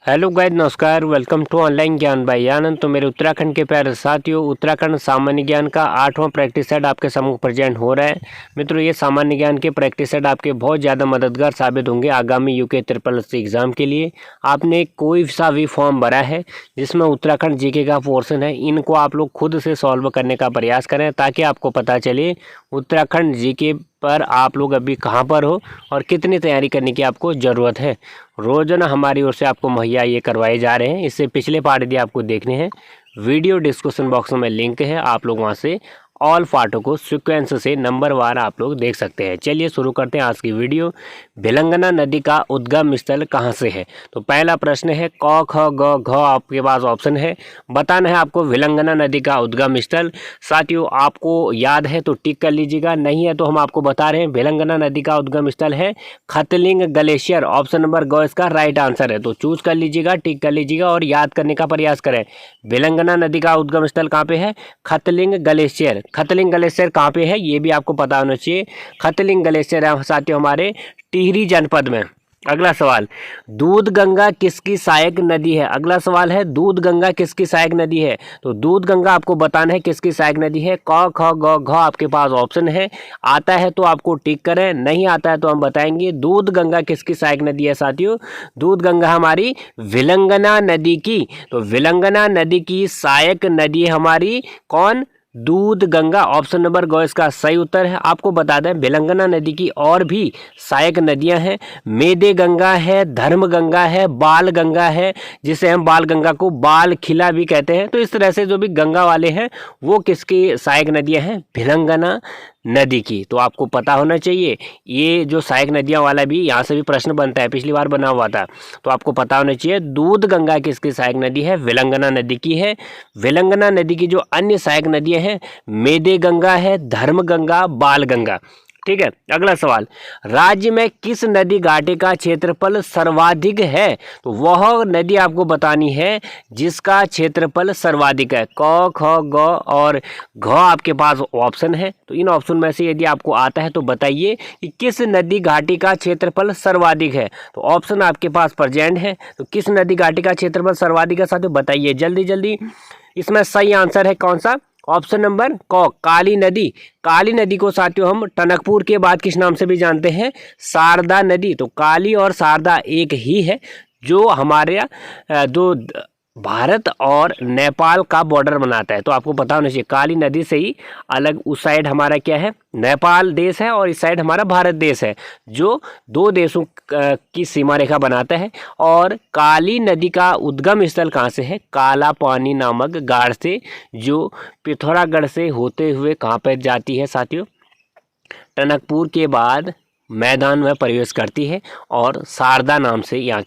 Hello guys, नमस्कार। Welcome to online ज्ञान by आनंद। तो मेरे उत्तराखंड के प्यारे साथियों, उत्तराखंड सामान्य ज्ञान का 8वां प्रैक्टिस सेट आपके सम्मुख प्रेजेंट हो रहा है। मित्रों, ये सामान्य ज्ञान के प्रैक्टिस सेट आपके बहुत ज़्यादा मददगार साबित होंगे आगामी यूके SSC एग्जाम के लिए। आपने कोई सा भी फॉर्म भरा है जिसमें उत्तराखंड जीके का पोर्शन है, इनको आप लोग खुद से सॉल्व करने का प्रयास करें ताकि आपको पता चले उत्तराखंड जीके पर आप लोग अभी कहाँ पर हो और कितनी तैयारी करने की आपको ज़रूरत है। रोज़ाना हमारी ओर से आपको मुहैया ये करवाए जा रहे हैं। इससे पिछले पार्ट यदि आपको देखने हैं, वीडियो डिस्क्रिप्शन बॉक्स में लिंक है, आप लोग वहाँ से ऑल पार्टों को सीक्वेंस से नंबरवार आप लोग देख सकते हैं। चलिए शुरू करते हैं आज की वीडियो। भिलंगना नदी का उद्गम स्थल कहाँ से है? तो पहला प्रश्न है क ख ग घ, आपके पास ऑप्शन है। बताना है आपको भिलंगना नदी का उद्गम स्थल। साथियों, आपको याद है तो टिक कर लीजिएगा, नहीं है तो हम आपको बता रहे हैं भिलंगना नदी का उद्गम स्थल है खतलिंग ग्लेशियर। ऑप्शन नंबर ग इसका राइट आंसर है। तो चूज कर लीजिएगा, टिक कर लीजिएगा और याद करने का प्रयास करें। भिलंगना नदी का उद्गम स्थल कहाँ पे है? खतलिंग ग्लेशियर। खतलिंग ग्लेशियर कहाँ पे है ये भी आपको पता होना चाहिए। खतलिंग ग्लेशियर है साथियों हमारे टिहरी जनपद में। अगला सवाल, दूध गंगा किसकी सहायक नदी है? अगला सवाल है दूध गंगा किसकी सहायक नदी है? तो दूध गंगा आपको बताना है किसकी सहायक नदी है। क ख ग घ आपके पास ऑप्शन है। आता है तो आपको टिक करें, नहीं आता है तो हम बताएंगे। दूध गंगा किसकी सहायक नदी है साथियों? दूध गंगा हमारी भिलंगना नदी की। तो भिलंगना नदी की सहायक नदी हमारी कौन? दूध गंगा। ऑप्शन नंबर ग इसका सही उत्तर है। आपको बता दें भिलंगना नदी की और भी सहायक नदियां हैं। मेदे गंगा है, धर्म गंगा है, बाल गंगा है, जिसे हम बाल गंगा को बाल खिला भी कहते हैं। तो इस तरह से जो भी गंगा वाले हैं वो किसकी सहायक नदियां हैं? भिलंगना नदी की। तो आपको पता होना चाहिए ये जो सहायक नदियां वाला भी यहाँ से भी प्रश्न बनता है, पिछली बार बना हुआ था। तो आपको पता होना चाहिए दूध गंगा किसकी सहायक नदी है? भिलंगना नदी की है। भिलंगना नदी की जो अन्य सहायक नदियां हैं मेदे गंगा है, धर्म गंगा, बाल गंगा। ठीक है। अगला सवाल, राज्य में किस नदी घाटी का क्षेत्रफल सर्वाधिक है? तो वह नदी आपको बतानी है जिसका क्षेत्रफल सर्वाधिक है। क ख ग और घ आपके पास ऑप्शन है। तो इन ऑप्शन में से यदि आपको आता है तो बताइए कि किस नदी घाटी का क्षेत्रफल सर्वाधिक है। तो ऑप्शन आपके पास प्रेजेंट है। तो किस नदी घाटी का क्षेत्रफल सर्वाधिक है साथियों बताइए जल्दी जल्दी। इसमें सही आंसर है कौन सा? ऑप्शन नंबर क, काली नदी। काली नदी को साथियों हम टनकपुर के बाद किस नाम से भी जानते हैं? शारदा नदी। तो काली और शारदा एक ही है जो हमारे जो भारत और नेपाल का बॉर्डर बनाता है। तो आपको पता होना चाहिए काली नदी से ही अलग उस साइड हमारा क्या है? नेपाल देश है और इस साइड हमारा भारत देश है, जो दो देशों की सीमा रेखा बनाता है। और काली नदी का उद्गम स्थल कहाँ से है? काला पानी नामक गाड़ से, जो पिथौरागढ़ से होते हुए कहाँ पर जाती है साथियों? टनकपुर के बाद मैदान में प्रवेश करती है और शारदा नाम से यहाँ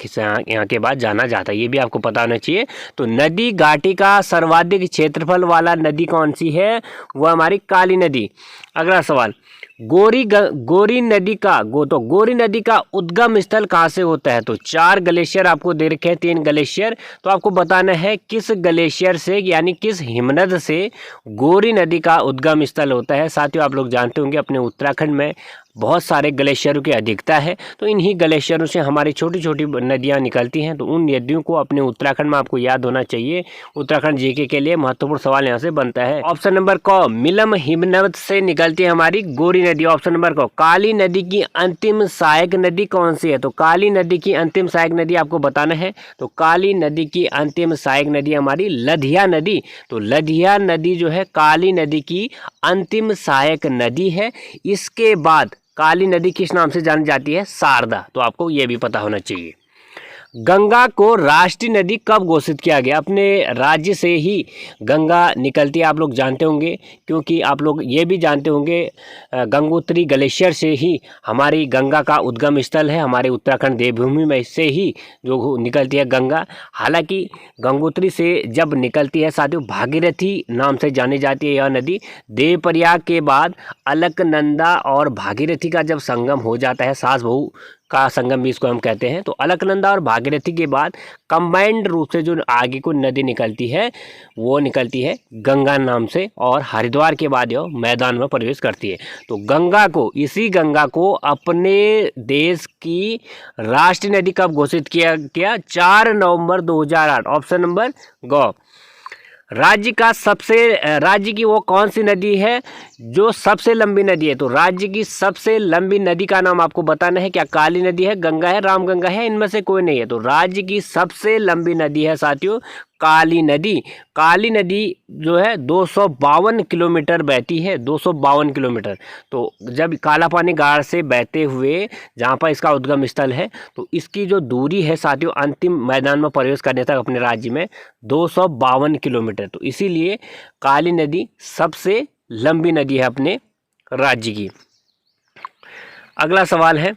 के बाद जाना जाता है। ये भी आपको पता होना चाहिए। तो नदी घाटी का सर्वाधिक क्षेत्रफल वाला नदी कौन सी है? वो हमारी काली नदी। अगला सवाल, गोरी नदी का उद्गम स्थल कहाँ से होता है? तो 4 ग्लेशियर आपको दे रखे हैं, 3 ग्लेशियर। तो आपको बताना है किस ग्लेशियर से यानी किस हिमनद से गोरी नदी का उद्गम स्थल होता है। साथियों, आप लोग जानते होंगे अपने उत्तराखंड में बहुत सारे ग्लेशियरों की अधिकता है। तो इन्हीं ग्लेशियरों से हमारी छोटी छोटी नदियां निकलती हैं। तो उन नदियों को अपने उत्तराखंड में आपको याद होना चाहिए। उत्तराखंड जीके के लिए महत्वपूर्ण सवाल यहाँ से बनता है। ऑप्शन नंबर क, मिलम हिमनद से निकलती है हमारी गोरी नदी। ऑप्शन नंबर क, काली नदी की अंतिम सहायक नदी कौन सी है? तो काली नदी की अंतिम सहायक नदी आपको बताना है। तो काली नदी की अंतिम सहायक नदी हमारी लधिया नदी। तो लधिया नदी जो है काली नदी की अंतिम सहायक नदी है। इसके बाद काली नदी किस नाम से जानी जाती है? शारदा। तो आपको ये भी पता होना चाहिए। गंगा को राष्ट्रीय नदी कब घोषित किया गया? अपने राज्य से ही गंगा निकलती है, आप लोग जानते होंगे, क्योंकि आप लोग ये भी जानते होंगे गंगोत्री ग्लेशियर से ही हमारी गंगा का उद्गम स्थल है। हमारे उत्तराखंड देवभूमि में से ही जो निकलती है गंगा। हालांकि गंगोत्री से जब निकलती है साथियों भागीरथी नाम से जानी जाती है यह नदी। देवप्रयाग के बाद अलकनंदा और भागीरथी का जब संगम हो जाता है, सास बहू का संगम भी इसको हम कहते हैं। तो अलकनंदा और भागीरथी के बाद कंबाइंड रूप से जो आगे को नदी निकलती है वो निकलती है गंगा नाम से, और हरिद्वार के बाद यह मैदान में प्रवेश करती है। तो इसी गंगा को अपने देश की राष्ट्रीय नदी कब घोषित किया गया? 4 नवंबर 2008। ऑप्शन नंबर ग। राज्य की वो कौन सी नदी है जो सबसे लंबी नदी है? तो राज्य की सबसे लंबी नदी का नाम आपको बताना है। क्या काली नदी है, गंगा है, रामगंगा है, इनमें से कोई नहीं है? तो राज्य की सबसे लंबी नदी है साथियों काली नदी। काली नदी जो है 252 किलोमीटर बहती है, 252 किलोमीटर। तो जब काला पानी गाढ़ से बहते हुए जहाँ पर इसका उद्गम स्थल है, तो इसकी जो दूरी है साथियों अंतिम मैदान में प्रवेश करने तक अपने राज्य में 252 किलोमीटर। तो इसीलिए काली नदी सबसे लंबी नदी है अपने राज्य की। अगला सवाल है,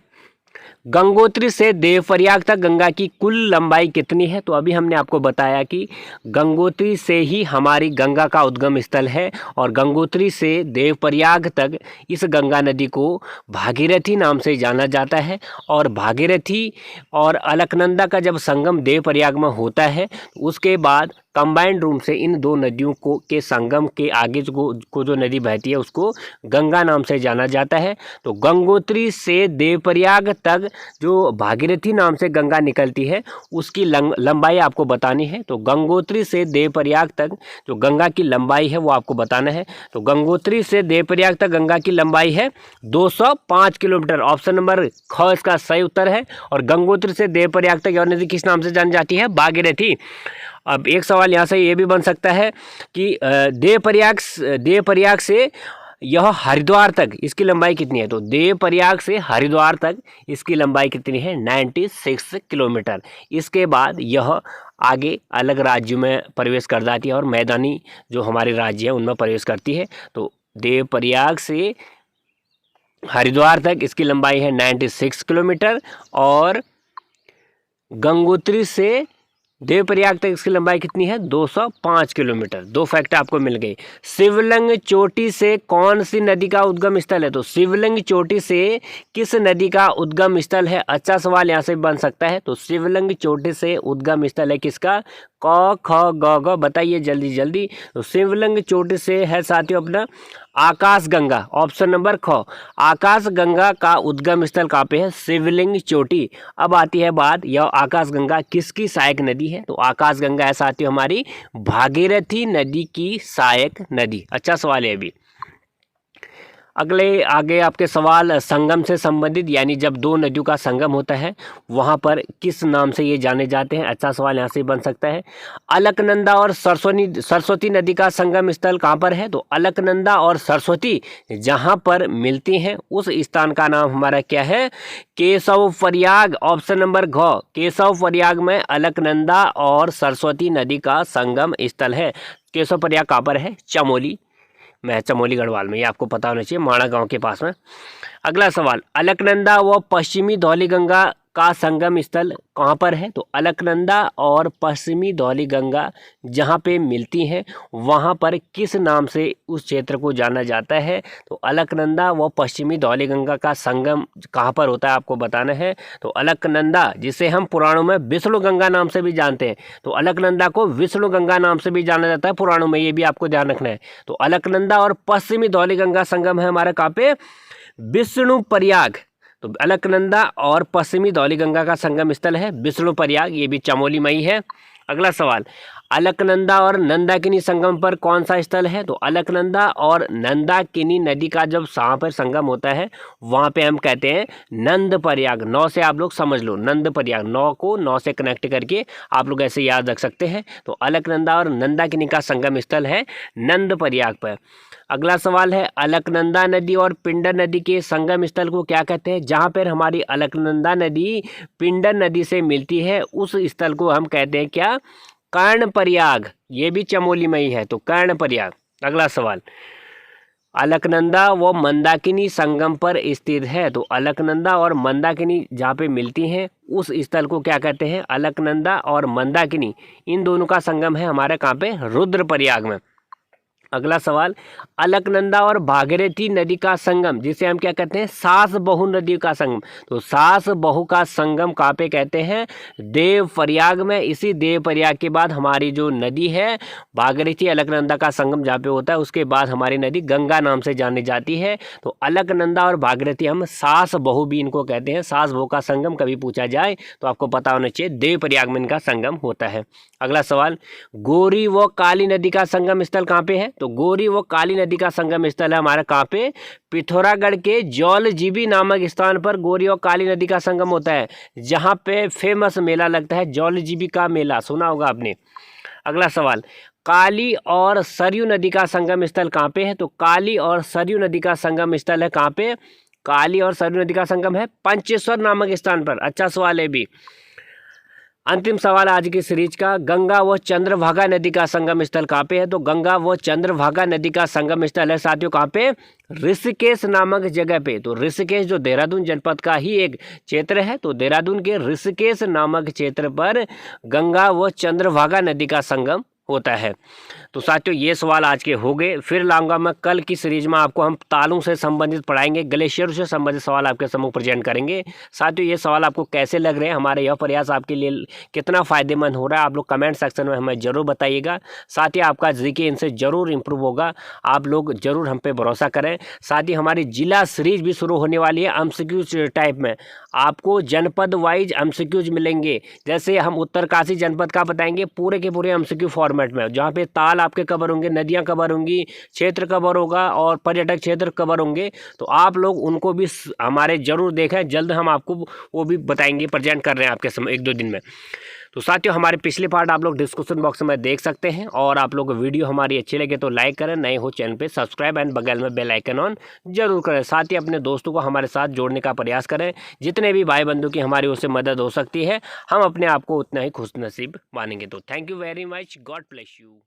गंगोत्री से देवप्रयाग तक गंगा की कुल लंबाई कितनी है? तो अभी हमने आपको बताया कि गंगोत्री से ही हमारी गंगा का उद्गम स्थल है, और गंगोत्री से देवप्रयाग तक इस गंगा नदी को भागीरथी नाम से जाना जाता है। और भागीरथी और अलकनंदा का जब संगम देवप्रयाग में होता है, तो उसके बाद कंबाइंड रूप से इन दो नदियों के संगम के आगे को जो नदी बहती है उसको गंगा नाम से जाना जाता है। तो गंगोत्री से देवप्रयाग तक जो भागीरथी नाम से गंगा निकलती है उसकी लंबाई आपको बतानी है। तो गंगोत्री से देवप्रयाग तक जो गंगा की लंबाई है वो आपको बताना है। तो गंगोत्री से देवप्रयाग तक गंगा की लंबाई है 205 किलोमीटर। ऑप्शन नंबर ख इसका सही उत्तर है। और गंगोत्री से देवप्रयाग तक यह नदी किस नाम से जानी जाती है? भागीरथी। अब एक सवाल यहाँ से ये भी बन सकता है कि देवप्रयाग से यह हरिद्वार तक इसकी लंबाई कितनी है? तो देवप्रयाग से हरिद्वार तक इसकी लंबाई कितनी है? 96 किलोमीटर। इसके बाद यह आगे अलग राज्यों में प्रवेश कर जाती है और मैदानी जो हमारे राज्य हैं उनमें प्रवेश करती है। तो देवप्रयाग से हरिद्वार तक इसकी लंबाई है 96 किलोमीटर, और गंगोत्री से देवप्रयाग तक इसकी लंबाई कितनी है? 205 किलोमीटर। दो फैक्ट आपको मिल गए। शिवलिंग चोटी से कौन सी नदी का उद्गम स्थल है? तो शिवलिंग चोटी से किस नदी का उद्गम स्थल है? अच्छा सवाल यहाँ से बन सकता है। तो शिवलिंग चोटी से उद्गम स्थल है किसका? क ख ग घ बताइए जल्दी जल्दी। तो शिवलिंग चोटी से है साथियों अपना आकाश गंगा। ऑप्शन नंबर ख। आकाश गंगा का उद्गम स्थल कहाँ पे है? शिवलिंग चोटी। अब आती है बात, यह आकाश गंगा किसकी सहायक नदी है? तो आकाश गंगा है साथियों हमारी भागीरथी नदी की सहायक नदी। अच्छा सवाल है अभी। आगे आपके सवाल संगम से संबंधित, यानी जब दो नदियों का संगम होता है वहाँ पर किस नाम से ये जाने जाते हैं? अच्छा सवाल यहाँ से बन सकता है। अलकनंदा और सरस्वती नदी का संगम स्थल कहाँ पर है? तो अलकनंदा और सरस्वती जहाँ पर मिलती हैं उस स्थान का नाम हमारा क्या है? केशव प्रयाग। ऑप्शन नंबर घ। केशव प्रयाग में अलकनंदा और सरस्वती नदी का संगम स्थल है। केशव प्रयाग कहाँ पर है? चमोली में, चमोली गढ़वाल में, ये आपको पता होना चाहिए, माणा गांव के पास में। अगला सवाल, अलकनंदा व पश्चिमी धौलीगंगा का संगम स्थल कहाँ पर है? तो अलकनंदा और पश्चिमी धौलीगंगा जहाँ पे मिलती हैं वहाँ पर किस नाम से उस क्षेत्र को जाना जाता है? तो अलकनंदा व पश्चिमी धौलीगंगा का संगम कहाँ पर होता है आपको बताना है। तो अलकनंदा, जिसे हम पुराणों में विष्णु गंगा नाम से भी जानते हैं, तो अलकनंदा को विष्णु गंगा नाम से भी जाना जाता है पुराणों में, ये भी आपको ध्यान रखना है। तो अलकनंदा और पश्चिमी धौलीगंगा संगम है हमारा कहाँ पे? विष्णु प्रयाग। तो अलकनंदा और पश्चिमी धौलीगंगा का संगम स्थल है विष्णु प्रयाग, ये भी चमोली में ही है। अगला सवाल, अलकनंदा और नंदाकिनी संगम पर कौन सा स्थल है? तो अलकनंदा और नंदाकिनी नदी का जब वहाँ पर संगम होता है वहाँ पे हम कहते हैं नंद प्रयाग। नौ से आप लोग समझ लो, नंद प्रयाग, नौ को नौ से कनेक्ट करके आप लोग ऐसे याद रख सकते हैं। तो अलकनंदा और नंदाकिनी का संगम स्थल है नंद प्रयाग पर। अगला सवाल है, अलकनंदा नदी और पिंडर नदी के संगम स्थल को क्या कहते हैं? जहाँ पर हमारी अलकनंदा नदी पिंडर नदी से मिलती है उस स्थल को हम कहते हैं क्या? कर्णप्रयाग। ये भी चमोली में ही है, तो कर्णप्रयाग। अगला सवाल, अलकनंदा व मंदाकिनी संगम पर स्थित है। तो अलकनंदा और मंदाकिनी जहाँ पे मिलती हैं उस स्थल को क्या कहते हैं? अलकनंदा और मंदाकिनी, इन दोनों का संगम है हमारे कहाँ पे? रुद्रप्रयाग में। अगला सवाल, अलकनंदा और भागीरथी नदी का संगम, जिसे हम क्या कहते हैं, सास बहू नदी का संगम। तो सास बहू का संगम कहाँ पे कहते हैं, देवप्रयाग में। इसी देवप्रयाग के बाद हमारी जो नदी है भागीरथी अलकनंदा का संगम जहाँ पे होता है, उसके बाद हमारी नदी गंगा नाम से जानी जाती है। तो अलकनंदा और भागीरथी हम सास बहू भी इनको कहते हैं। सास बहू का संगम कभी पूछा जाए तो आपको पता होना चाहिए, देवप्रयाग में इनका संगम होता है। अगला सवाल, गोरी व काली नदी का संगम स्थल कहाँ पे है। तो गोरी व काली नदी का संगम स्थल है हमारा कहाँ पे, पिथौरागढ़ के जौलजीबी नामक स्थान पर गोरी और काली नदी का संगम होता है, जहाँ पे फेमस मेला लगता है जौलजीबी का मेला, सुना होगा आपने। अगला सवाल, काली और सरयू नदी का संगम स्थल कहाँ पे है। तो काली और सरयू नदी का संगम स्थल है कहाँ पे, काली और सरयू नदी का संगम है पंचेश्वर नामक स्थान पर। अच्छा सवाल है भी। अंतिम सवाल आज की सीरीज का, गंगा व चंद्रभागा नदी का संगम स्थल कहाँ पे है। तो गंगा व चंद्रभागा नदी का संगम स्थल है साथियों कहाँ पे, ऋषिकेश नामक जगह पे। तो ऋषिकेश जो देहरादून जनपद का ही एक क्षेत्र है, तो देहरादून के ऋषिकेश नामक क्षेत्र पर गंगा व चंद्रभागा नदी का संगम होता है। तो साथियों ये सवाल आज के हो गए। फिर लाऊंगा मैं कल की सीरीज में, आपको हम तालों से संबंधित पढ़ाएंगे, ग्लेशियर से संबंधित सवाल आपके सम्मुख प्रेजेंट करेंगे। साथियों ये सवाल आपको कैसे लग रहे हैं, हमारे यह प्रयास आपके लिए कितना फ़ायदेमंद हो रहा है, आप लोग कमेंट सेक्शन में हमें ज़रूर बताइएगा। साथ ही आपका जीके इनसे ज़रूर इम्प्रूव होगा, आप लोग ज़रूर हम पे भरोसा करें। साथ ही हमारी जिला सीरीज भी शुरू होने वाली है एमसीक्यूज टाइप में, आपको जनपद वाइज एमसीक्यूज मिलेंगे। जैसे हम उत्तरकाशी जनपद का बताएंगे पूरे के पूरे एमसीक्यू फॉर्मेट में, जहाँ पे ताल आपके कवर होंगे, नदियाँ कवर होंगी, क्षेत्र कवर होगा और पर्यटक क्षेत्र कवर होंगे। तो आप लोग उनको भी हमारे जरूर देखें, जल्द हम आपको वो भी बताएंगे, प्रेजेंट कर रहे हैं आपके समय 1-2 दिन में। तो साथियों हमारे पिछले पार्ट आप लोग डिस्क्रिप्शन बॉक्स में देख सकते हैं, और आप लोग वीडियो हमारी अच्छी लगे तो लाइक करें, नए हो चैनल पे सब्सक्राइब एंड बगल में बेल आइकन ऑन जरूर करें। साथ ही अपने दोस्तों को हमारे साथ जोड़ने का प्रयास करें, जितने भी भाई बंधु की हमारी ओर से मदद हो सकती है हम अपने आप को उतना ही खुशनसीब मानेंगे। तो thank you very much, God bless you.